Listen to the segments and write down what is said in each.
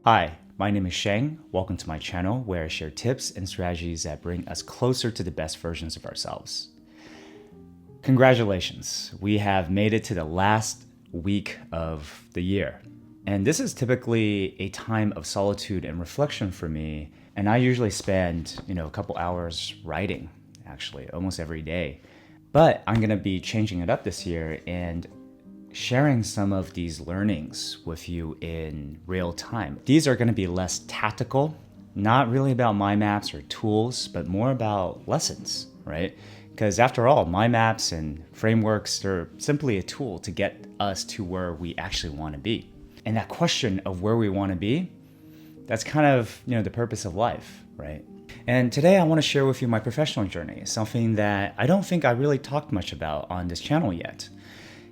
Hi, my name is Sheng. Welcome to my channel where I share tips and strategies that bring us closer to the best versions of ourselves. Congratulations, we have made it to the last week of the year. And this is typically a time of solitude and reflection for me. And I usually spend, a couple hours writing, actually, almost every day. But I'm gonna be changing it up this year and sharing some of these learnings with you in real time. These are going to be less tactical, not really about mind maps or tools, but more about lessons, right? Because after all, mind maps and frameworks, they're simply a tool to get us to where we actually want to be. And that question of where we want to be, that's kind of, the purpose of life, right? And today I want to share with you my professional journey, something that I don't think I really talked much about on this channel yet.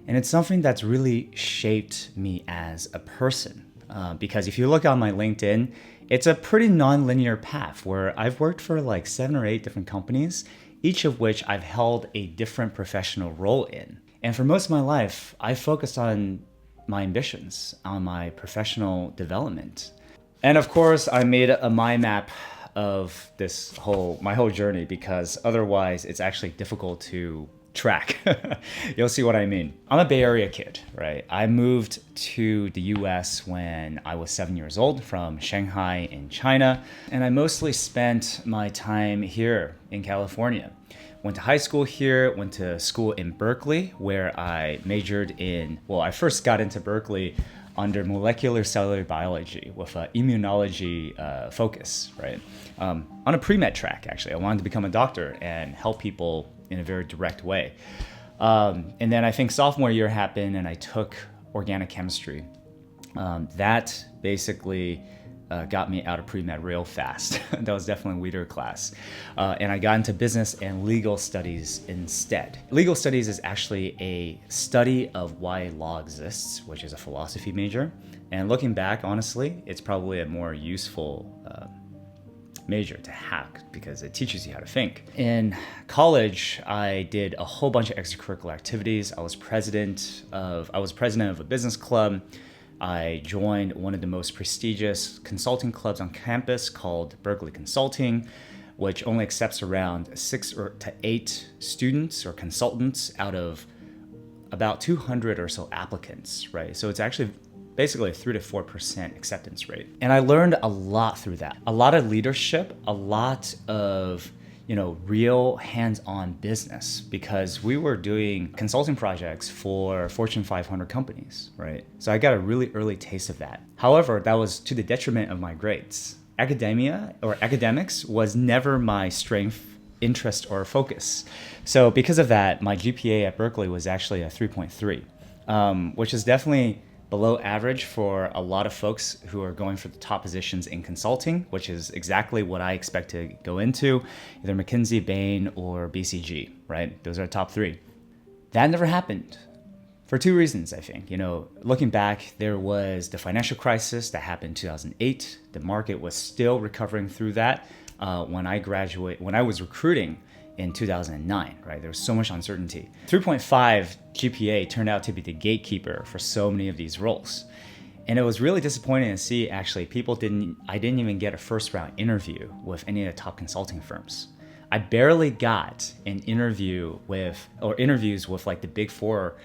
And it's something that's really shaped me as a person. Because if you look on my LinkedIn, it's a pretty non-linear path where I've worked for like 7 or 8 different companies, each of which I've held a different professional role in. And for most of my life, I focused on my ambitions, on my professional development. And of course, I made a mind map of my whole journey, because otherwise it's actually difficult to track. You'll see what I mean. I'm a Bay Area kid, right? I moved to the US when I was 7 years old from Shanghai in China, and I mostly spent my time here in California. Went to high school here, went to school in Berkeley, where I majored in, I first got into Berkeley under molecular cellular biology with an immunology focus, right? On a pre-med track, actually. I wanted to become a doctor and help people in a very direct way. And then I think sophomore year happened and I took organic chemistry. That basically got me out of pre-med real fast. That was definitely a weeder class. And I got into business and legal studies instead. Legal studies is actually a study of why law exists, which is a philosophy major. And looking back, honestly, it's probably a more useful major to hack because it teaches you how to think. In college, I did a whole bunch of extracurricular activities. I was president of a business club. I joined one of the most prestigious consulting clubs on campus called Berkeley Consulting, which only accepts around 6 to 8 students or consultants out of about 200 or so applicants, right? So it's actually basically a 3 to 4% acceptance rate. And I learned a lot through that. A lot of leadership, a lot of real hands-on business, because we were doing consulting projects for Fortune 500 companies, right? So I got a really early taste of that. However, that was to the detriment of my grades. Academics was never my strength, interest, or focus. So because of that, my GPA at Berkeley was actually a 3.3, which is definitely below average for a lot of folks who are going for the top positions in consulting, which is exactly what I expect to go into, either McKinsey, Bain, or BCG, right? Those are the top 3. That never happened for 2 reasons, I think. Looking back, there was the financial crisis that happened in 2008. The market was still recovering through that when I was recruiting in 2009, right? There was so much uncertainty. 3.5 GPA turned out to be the gatekeeper for so many of these roles. And it was really disappointing to see, actually, I didn't even get a first round interview with any of the top consulting firms. I barely got an interviews with like the big 4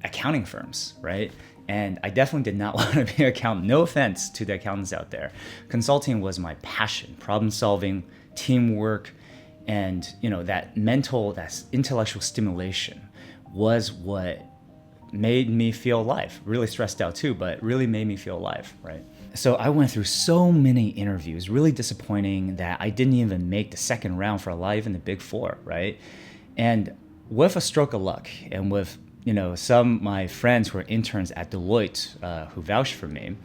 accounting firms, right? And I definitely did not want to be an accountant. No offense to the accountants out there. Consulting was my passion, problem solving, teamwork, and that intellectual stimulation was what made me feel alive. Really stressed out too, but really made me feel alive, right? So I went through so many interviews, really disappointing that I didn't even make the second round for Alive in the Big 4, right? And with a stroke of luck, and with some of my friends who are interns at Deloitte who vouched for me,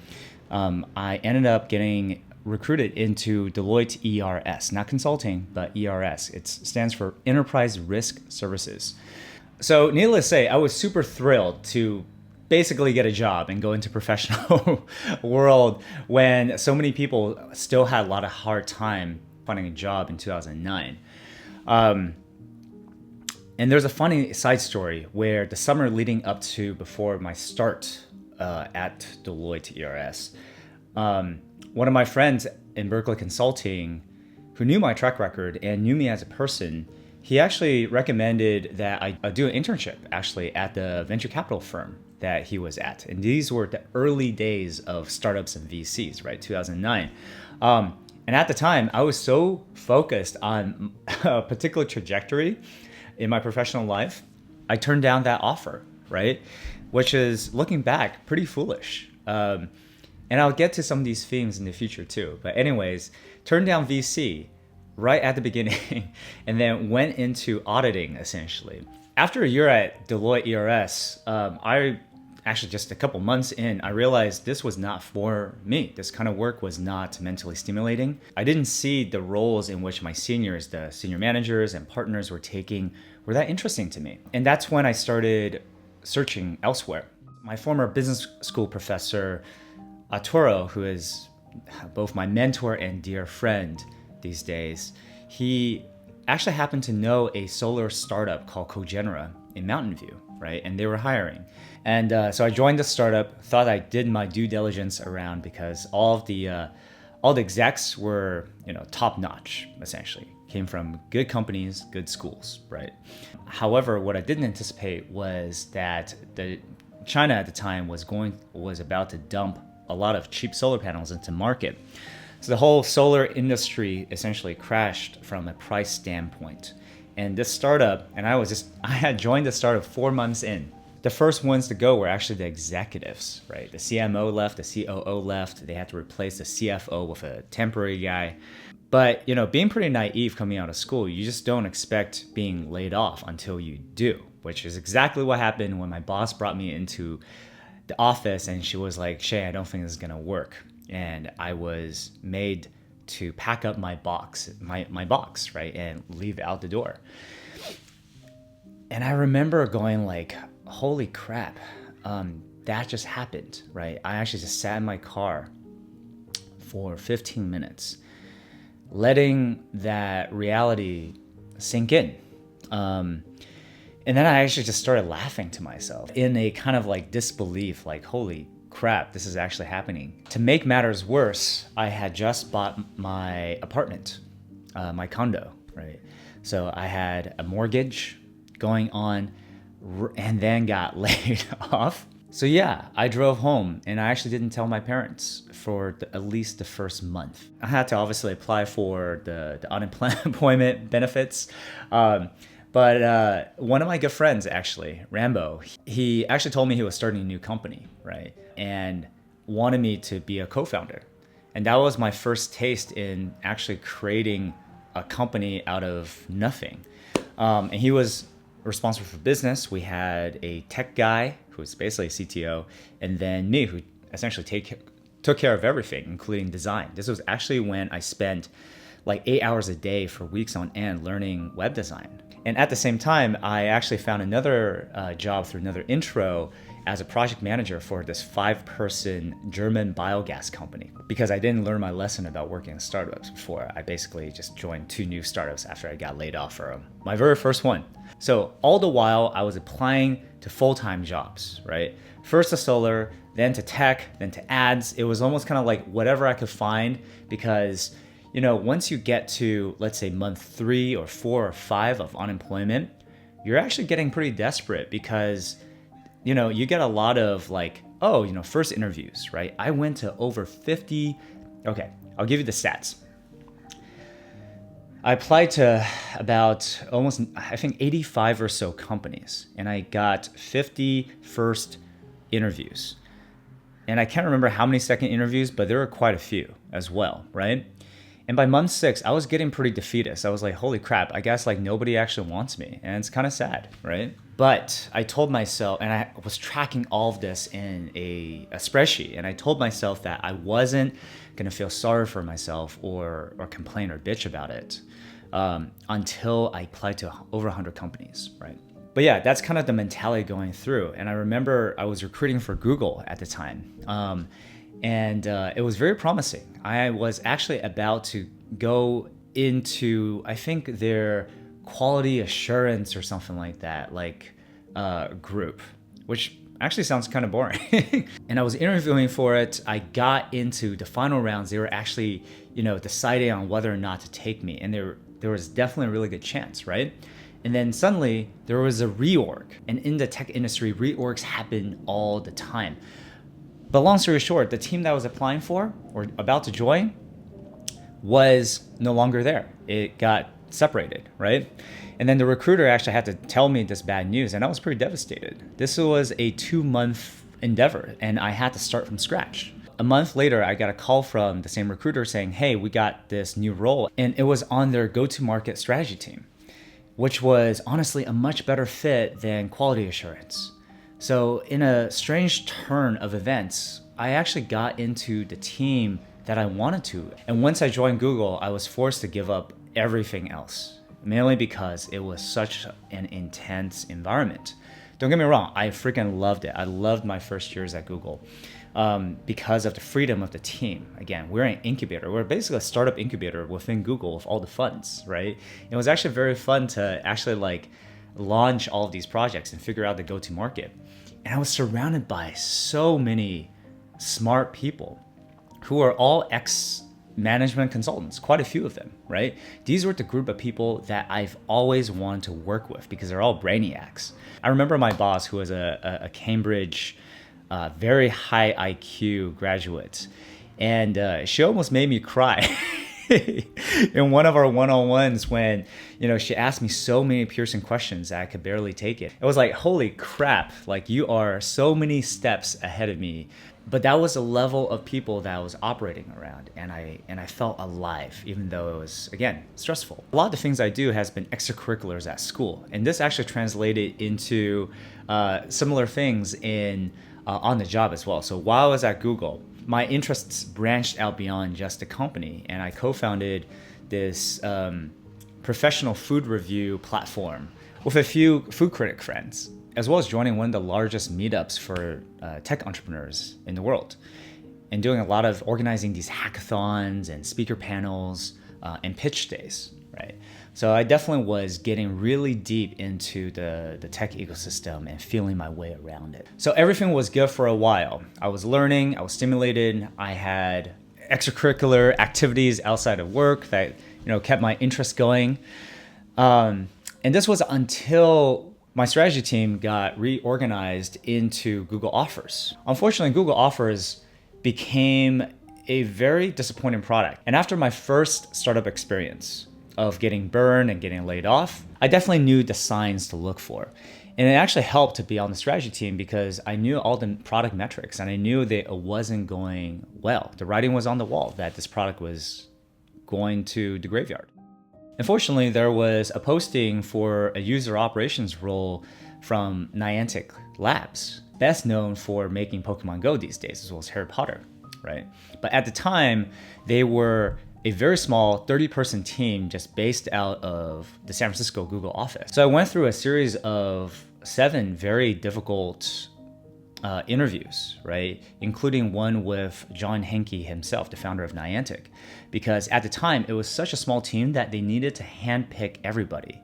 I ended up getting recruited into Deloitte ERS, not consulting, but ERS. It stands for Enterprise Risk Services. So needless to say, I was super thrilled to basically get a job and go into professional world when so many people still had a lot of hard time finding a job in 2009. And there's a funny side story where the summer leading up to before my start at Deloitte ERS, One of my friends in Berkeley Consulting who knew my track record and knew me as a person, he actually recommended that I do an internship actually at the venture capital firm that he was at. And these were the early days of startups and VCs, right? 2009. And at the time, I was so focused on a particular trajectory in my professional life, I turned down that offer, right? Which is, looking back, pretty foolish. And I'll get to some of these themes in the future too. But anyways, turned down VC right at the beginning and then went into auditing essentially. After a year at Deloitte ERS, I actually just a couple months in, I realized this was not for me. This kind of work was not mentally stimulating. I didn't see the roles in which my seniors, the senior managers and partners were taking, were that interesting to me. And that's when I started searching elsewhere. My former business school professor, Arturo, who is both my mentor and dear friend these days, he actually happened to know a solar startup called Cogenera in Mountain View, right? And they were hiring. And so I joined the startup, thought I did my due diligence around because all the execs were, top notch, essentially. Came from good companies, good schools, right? However, what I didn't anticipate was that China at the time was about to dump a lot of cheap solar panels into market. So the whole solar industry essentially crashed from a price standpoint. And this startup, and I had joined the startup 4 months in. The first ones to go were actually the executives, right? The CMO left, the COO left. They had to replace the CFO with a temporary guy. But, being pretty naive coming out of school, you just don't expect being laid off until you do, which is exactly what happened when my boss brought me into the office and she was like, Shay, I don't think this is gonna work. And I was made to pack up my box, right, and leave out the door. And I remember going like, holy crap, that just happened, right? I actually just sat in my car for 15 minutes, letting that reality sink in. And then I actually just started laughing to myself in a kind of like disbelief, like, holy crap, this is actually happening. To make matters worse, I had just bought my apartment, my condo, right? So I had a mortgage going on and then got laid off. So yeah, I drove home and I actually didn't tell my parents for at least the first month. I had to obviously apply for the unemployment benefits. But one of my good friends, actually, Rambo, he actually told me he was starting a new company, right? And wanted me to be a co-founder. And that was my first taste in actually creating a company out of nothing. And he was responsible for business. We had a tech guy who was basically a CTO, and then me, who essentially took care of everything, including design. This was actually when I spent like 8 hours a day for weeks on end learning web design. And at the same time, I actually found another job through another intro as a project manager for this 5-person German biogas company, because I didn't learn my lesson about working in startups before. I basically just joined 2 new startups after I got laid off from my very first one. So all the while I was applying to full-time jobs, right? First to solar, then to tech, then to ads. It was almost kind of like whatever I could find, because once you get to, let's say, month 3 or 4 or 5 of unemployment, you're actually getting pretty desperate because, you get a lot of like, first interviews, right? I went to over 50. Okay, I'll give you the stats. I applied to about almost, I think, 85 or so companies, and I got 50 first interviews. And I can't remember how many second interviews, but there were quite a few as well, right? And by month 6, I was getting pretty defeatist. I was like, holy crap, I guess like nobody actually wants me. And it's kind of sad, right? But I told myself, and I was tracking all of this in a spreadsheet, and I told myself that I wasn't gonna feel sorry for myself or complain or bitch about it until I applied to over 100 companies, right? But yeah, that's kind of the mentality going through. And I remember I was recruiting for Google at the time. And it was very promising. I was actually about to go into, I think, their quality assurance or something like that, group, which Actually sounds kind of boring. And I was interviewing for it. I got into the final rounds. They were actually, deciding on whether or not to take me. And there was definitely a really good chance, right? And then suddenly there was a reorg. And in the tech industry, reorgs happen all the time. But long story short, the team that I was applying for or about to join was no longer there. It got separated, right? And then the recruiter actually had to tell me this bad news, and I was pretty devastated. This was a 2-month endeavor, and I had to start from scratch. A month later, I got a call from the same recruiter saying, hey, we got this new role, and it was on their go-to-market strategy team, which was honestly a much better fit than quality assurance. So in a strange turn of events, I actually got into the team that I wanted to. And once I joined Google, I was forced to give up everything else, mainly because it was such an intense environment. Don't get me wrong, I freaking loved it. I loved my first years at Google because of the freedom of the team. Again, we're an incubator. We're basically a startup incubator within Google with all the funds, right? It was actually very fun to actually launch all of these projects and figure out the go-to market. And I was surrounded by so many smart people who are all ex-management consultants, quite a few of them, right? These were the group of people that I've always wanted to work with because they're all brainiacs. I remember my boss, who was a Cambridge, very high IQ graduate, and she almost made me cry in one of our one-on-ones when she asked me so many piercing questions that I could barely take it. It was like, holy crap, you are so many steps ahead of me. But that was a level of people that I was operating around, and I felt alive, even though it was, again, stressful. A lot of the things I do has been extracurriculars at school, and this actually translated into similar things on the job as well. So while I was at Google, my interests branched out beyond just the company, and I co-founded this professional food review platform with a few food critic friends, as well as joining one of the largest meetups for tech entrepreneurs in the world, and doing a lot of organizing these hackathons and speaker panels and pitch days, right? So I definitely was getting really deep into the tech ecosystem and feeling my way around it. So everything was good for a while. I was learning, I was stimulated, I had extracurricular activities outside of work that kept my interest going. And this was until my strategy team got reorganized into Google Offers. Unfortunately, Google Offers became a very disappointing product. And after my first startup experience of getting burned and getting laid off, I definitely knew the signs to look for. And it actually helped to be on the strategy team because I knew all the product metrics and I knew that it wasn't going well. The writing was on the wall that this product was going to the graveyard. Unfortunately, there was a posting for a user operations role from Niantic Labs, best known for making Pokemon Go these days, as well as Harry Potter, right? But at the time, they were a very small 30-person team just based out of the San Francisco Google office. So I went through a series of 7 very difficult interviews, right? Including one with John Henke himself, the founder of Niantic, because at the time it was such a small team that they needed to handpick everybody.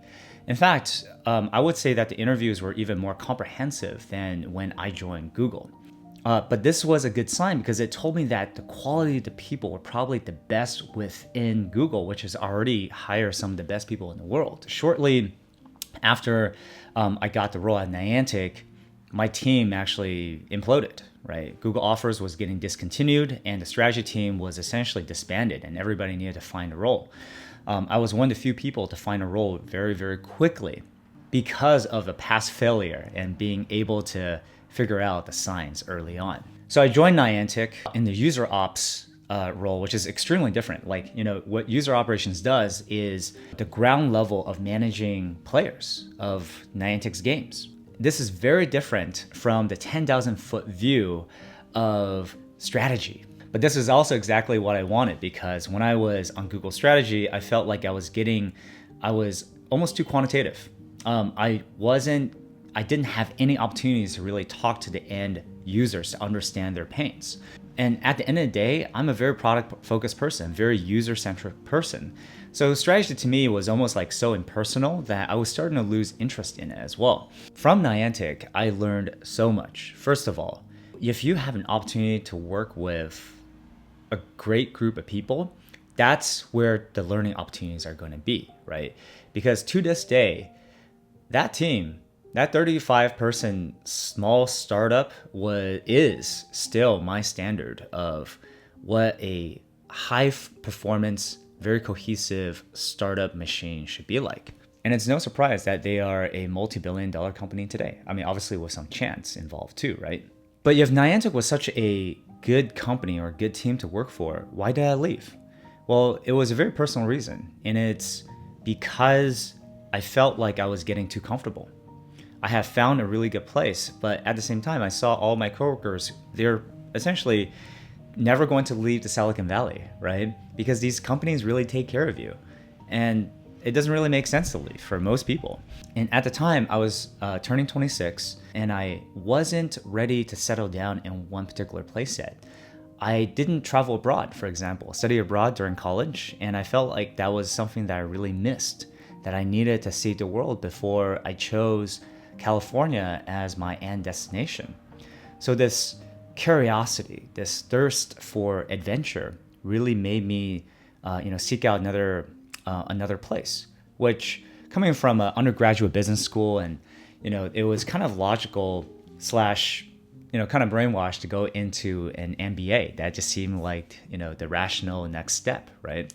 In fact, I would say that the interviews were even more comprehensive than when I joined Google. But this was a good sign because it told me that the quality of the people were probably the best within Google, which has already hired some of the best people in the world. Shortly after I got the role at Niantic, my team actually imploded, right? Google Offers was getting discontinued and the strategy team was essentially disbanded and everybody needed to find a role. I was one of the few people to find a role very, very quickly because of a past failure and being able to figure out the signs early on. So I joined Niantic in the user ops role, which is extremely different. What user operations does is the ground level of managing players of Niantic's games. This is very different from the 10,000 foot view of strategy. But this is also exactly what I wanted because when I was on Google Strategy, I felt like I was almost too quantitative. I didn't have any opportunities to really talk to the end users to understand their pains. And at the end of the day, I'm a very product-focused person, very user-centric person. So strategy to me was almost like so impersonal that I was starting to lose interest in it as well. From Niantic, I learned so much. First of all, if you have an opportunity to work with a great group of people, that's where the learning opportunities are going to be, right? Because to this day, that team, that 35-person small startup is still my standard of what a high performance, very cohesive startup machine should be like. And it's no surprise that they are a multi-billion-dollar company today. I mean, obviously with some chance involved too, right? But if Niantic was such a good company or a good team to work for, why did I leave? Well, it was a very personal reason, and it's because I felt like I was getting too comfortable. I have found a really good place, but at the same time, I saw all my coworkers, they're essentially never going to leave the Silicon Valley, right? Because these companies really take care of you. And it doesn't really make sense to leave for most people. And at the time, I was turning 26, and I wasn't ready to settle down in one particular place yet. I didn't travel abroad, for example, study abroad during college, and I felt like that was something that I really missed, that I needed to see the world before I chose California as my end destination. So this curiosity, this thirst for adventure really made me seek out another place, which coming from an undergraduate business school, and it was kind of logical slash kind of brainwashed to go into an MBA. That just seemed like the rational next step, right?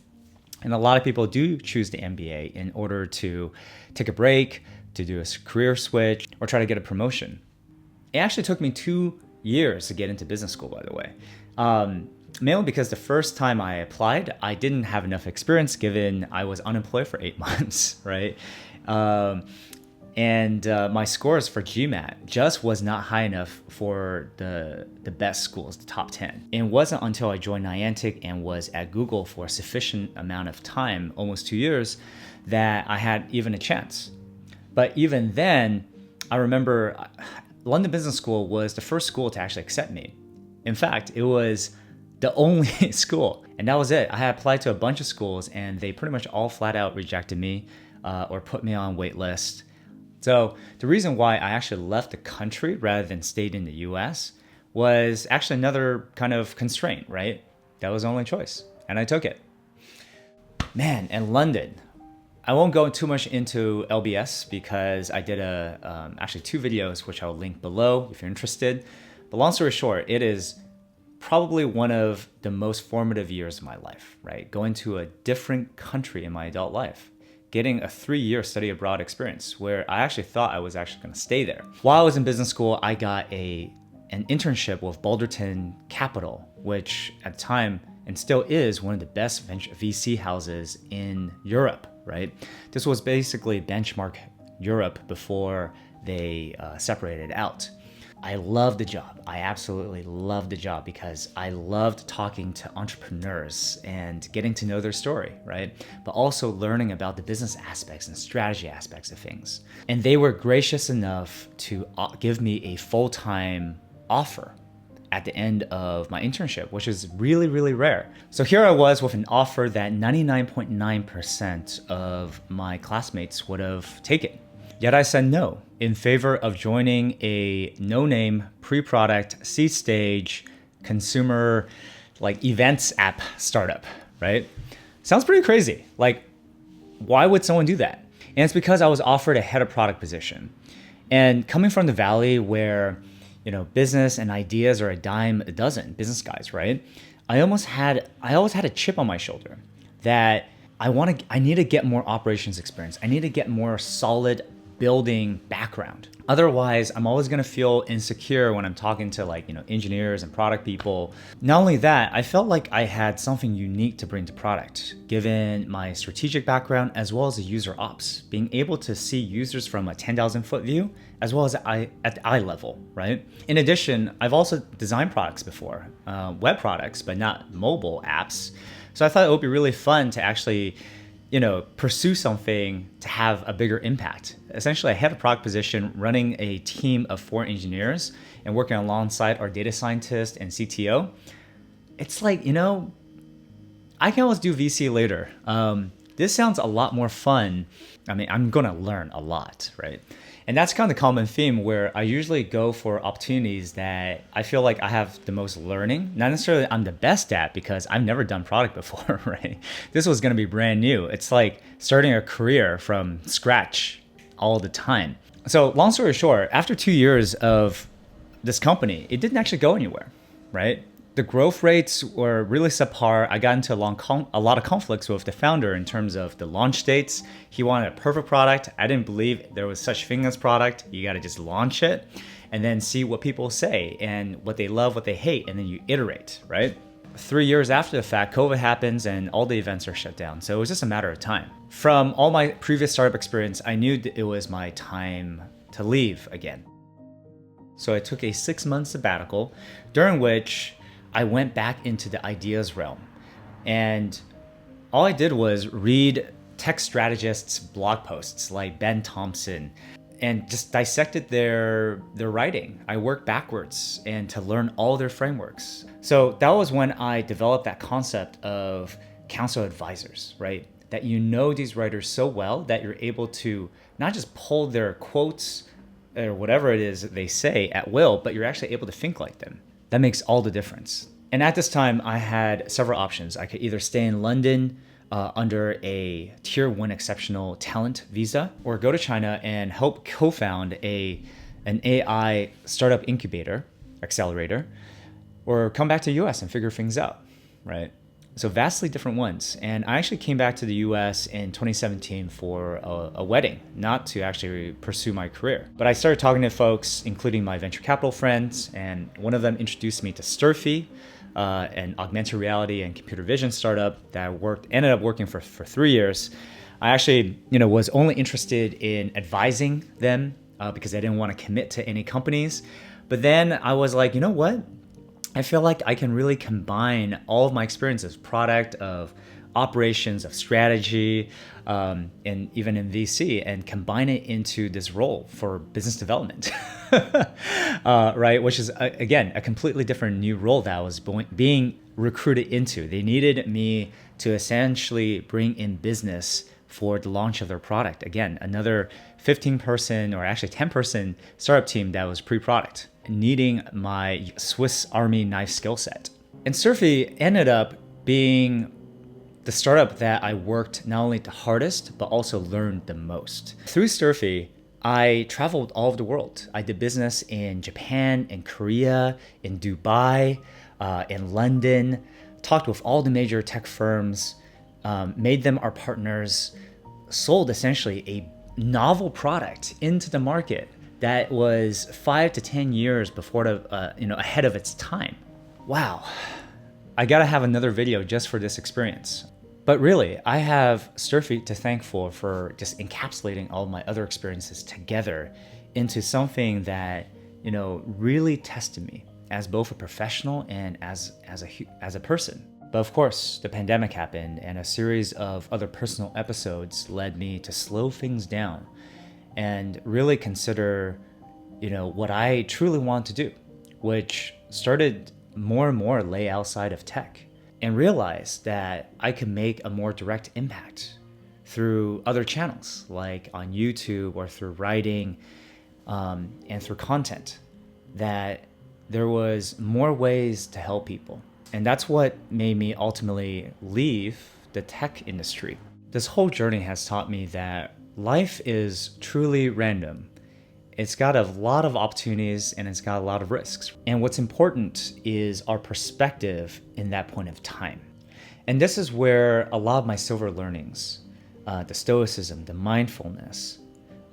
And a lot of people do choose the MBA in order to take a break, to do a career switch, or try to get a promotion. It actually took me 2 years to get into business school, by the way. Mainly because the first time I applied, I didn't have enough experience given I was unemployed for 8 months, right? And my scores for GMAT just was not high enough for the best schools, the top 10. It wasn't until I joined Niantic and was at Google for a sufficient amount of time, almost 2 years, that I had even a chance. But even then, I remember London Business School was the first school to actually accept me. In fact, it was the only school, and that was it. I had applied to a bunch of schools, and they pretty much all flat out rejected me or put me on wait list. So the reason why I actually left the country rather than stayed in the US was actually another kind of constraint, right? That was the only choice, and I took it. Man, and London. I won't go too much into LBS because I did actually 2 videos, which I'll link below if you're interested. But long story short, it is probably one of the most formative years of my life, right? Going to a different country in my adult life, getting a 3-year study abroad experience where I actually thought I was actually going to stay there. While I was in business school, I got an internship with Balderton Capital, which at the time and still is one of the best VC houses in Europe, right? This was basically benchmark Europe before they separated out. I loved the job. I absolutely loved the job because I loved talking to entrepreneurs and getting to know their story, right? But also learning about the business aspects and strategy aspects of things. And they were gracious enough to give me a full-time offer at the end of my internship, which is really, really rare. So here I was with an offer that 99.9% of my classmates would have taken. Yet I said no in favor of joining a no-name, pre-product, seed stage, consumer events app startup, right? Sounds pretty crazy. Why would someone do that? And it's because I was offered a head of product position. And coming from the Valley where business and ideas are a dime a dozen, business guys, right? I always had a chip on my shoulder that I need to get more operations experience. I need to get more solid building background. Otherwise, I'm always gonna feel insecure when I'm talking to engineers and product people. Not only that, I felt like I had something unique to bring to product, given my strategic background as well as the user ops, being able to see users from a 10,000 foot view as well as at the eye level, right? In addition, I've also designed products before, web products, but not mobile apps. So I thought it would be really fun to actually pursue something to have a bigger impact. Essentially, I had a product position running a team of 4 engineers and working alongside our data scientist and CTO. it's like, I can always do VC later. This sounds a lot more fun. I mean, I'm going to learn a lot, right? And that's kind of the common theme where I usually go for opportunities that I feel like I have the most learning. Not necessarily I'm the best at because I've never done product before, right? This was going to be brand new. It's like starting a career from scratch all the time. So long story short, after 2 years of this company, it didn't actually go anywhere, right? The growth rates were really subpar. I got into a lot of conflicts with the founder in terms of the launch dates. He wanted a perfect product. I didn't believe there was such thing as product. You got to just launch it and then see what people say and what they love, what they hate, and then you iterate, right? 3 years after the fact, COVID happens and all the events are shut down. So it was just a matter of time. From all my previous startup experience, I knew that it was my time to leave again. So I took a 6-month sabbatical, during which I went back into the ideas realm. And all I did was read tech strategists' blog posts like Ben Thompson and just dissected their writing. I worked backwards and to learn all their frameworks. So that was when I developed that concept of counsel advisors, right? That you know these writers so well that you're able to not just pull their quotes or whatever it is that they say at will, but you're actually able to think like them. That makes all the difference. And at this time, I had several options. I could either stay in London under a tier 1 exceptional talent visa, or go to China and help co-found an AI startup incubator, accelerator, or come back to the US and figure things out, right? So vastly different ones. And I actually came back to the US in 2017 for a wedding, not to actually pursue my career. But I started talking to folks, including my venture capital friends, and one of them introduced me to Sturfy, an augmented reality and computer vision startup that I ended up working for 3 years. I actually, was only interested in advising them because I didn't want to commit to any companies. But then I was like, you know what? I feel like I can really combine all of my experiences, product, of operations, of strategy, and even in VC, and combine it into this role for business development, right? Which is, again, a completely different new role that I was being recruited into. They needed me to essentially bring in business for the launch of their product. Again, another 15-person or actually 10-person startup team that was pre-product, needing my Swiss Army knife skill set. And Sturfy ended up being the startup that I worked not only the hardest, but also learned the most. Through Sturfy, I traveled all over the world. I did business in Japan, in Korea, in Dubai, in London, talked with all the major tech firms, made them our partners, sold essentially a novel product into the market that was 5 to 10 years before ahead of its time. Wow, I gotta have another video just for this experience. But really, I have Sturfy to thank for just encapsulating all my other experiences together into something that really tested me as both a professional and as a person. But of course, the pandemic happened, and a series of other personal episodes led me to slow things down and really consider, what I truly want to do, which started more and more lay outside of tech, and realized that I could make a more direct impact through other channels, like on YouTube or through writing and through content, that there was more ways to help people. And that's what made me ultimately leave the tech industry. This whole journey has taught me that life is truly random. It's got a lot of opportunities and it's got a lot of risks. And what's important is our perspective in that point of time. And this is where a lot of my silver learnings, the stoicism, the mindfulness,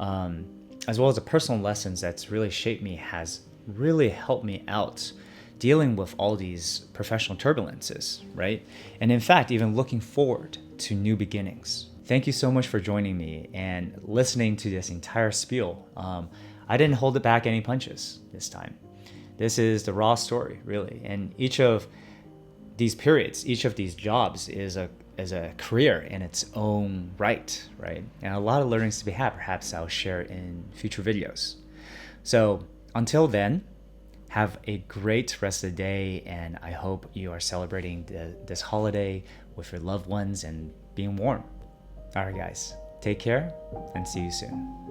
as well as the personal lessons that's really shaped me, has really helped me out dealing with all these professional turbulences, right? And in fact, even looking forward to new beginnings. Thank you so much for joining me and listening to this entire spiel. I didn't hold it back any punches this time. This is the raw story, really. And each of these periods, each of these jobs is a career in its own right? And a lot of learnings to be had. Perhaps I'll share in future videos. So until then, Have a great rest of the day, and I hope you are celebrating this holiday with your loved ones and being warm. All right, guys, take care and see you soon.